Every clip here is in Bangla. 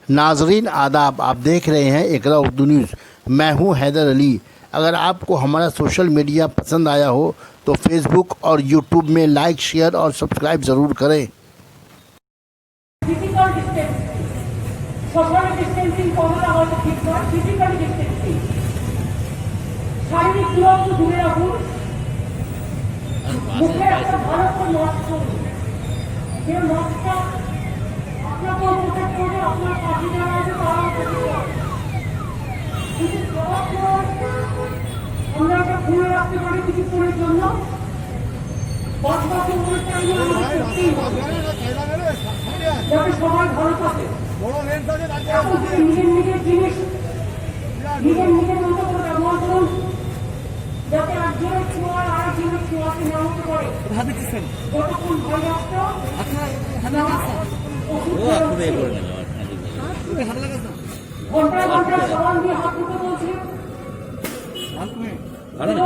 नाजरीन आदाब, आप देख रहे हैं इकरा उर्दू न्यूज़। मैं हूं हैदर अली। अगर आपको हमारा सोशल मीडिया पसंद आया हो तो फेसबुक और यूट्यूब में लाइक, शेयर और सब्सक्राइब ज़रूर करें। শারীরিক দূরত্ব দূরে রাখুন, মুখে একটা ভালো করে মাস্ক করুন। যে মাস্কটা আপনাকেও প্রোটেক্ট করবে, আপনার পাশে যারা আছে তারাও প্রোটেক্ট করবে। কিছু আমরা এটা খুলে রাখতে পারি কিছুক্ষণের জন্য, বাকি অনেকটা যাতে সবাই ভালো থাকে। এখন নিজের নিজের জিনিস নিজের নিজের মতো করে ব্যবহার করুন, যাতে একজনের ছোঁয়ার আরেকজনের ছোঁয়াকে না হতে পারে। যতক্ষণ ভাইরাসটা ঘন্টায় ঘন্টায় সাবান দিয়ে হাত ধুতে বলছি।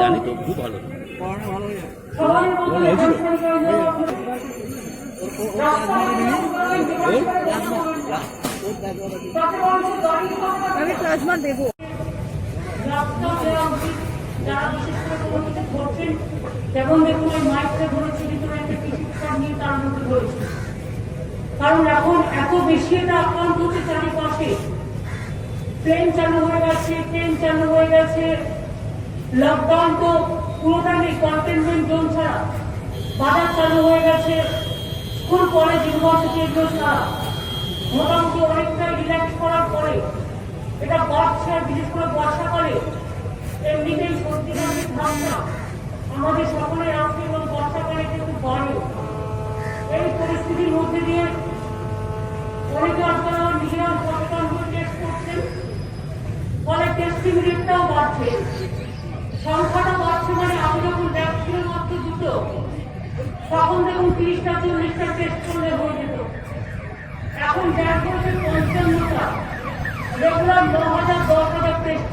জানি তো, খুব ভালো। সবাই আমি প্লাজমা দেবো। যারা বিশেষ করে কোনো কিছু করছেন, যেমন দেখুন ওই মাইকটা ধরেছে ভিতরে একটা টিস্যু পেপার নিয়ে তার মধ্যে ধরেছে। কারণ এখন এত বেশি এটা আক্রান্ত হচ্ছে চারিপাশে। ট্রেন চালু হয়ে গেছে, ট্রেন চালু হয়ে গেছে, লকডাউন তো পুরোটা নেই, কন্টেনমেন্ট জোন ছাড়া। বাজার চালু হয়ে গেছে, স্কুল কলেজ ইউনিভার্সিটি এগুলো ছাড়া মোটামুটি অনেকটাই রিল্যাক্স করার পরে এটা বাড়ছে। আর বিশেষ করে বর্ষাকালে এমনিতেই সর্দি কাশির ধাক্কা আমাদের সকলের আসে এবং বর্ষাকালে কিন্তু বাড়ে। এই পরিস্থিতির মধ্যে দিয়ে অনেকে আপনারা নিজেরা সচেতন হয়ে টেস্ট করছেন, ফলে টেস্টিং রেটটাও বাড়ছে, সংখ্যাটা বাড়ছে। মানে আগে যখন ব্যাগ ছিল মাত্র দুটো, তখন দেখুন 30টা 40টা টেস্ট করলে হয়ে যেত। এখন ব্যাগ হচ্ছে 55টা, রেগুলার 9,000 10,000 টেস্ট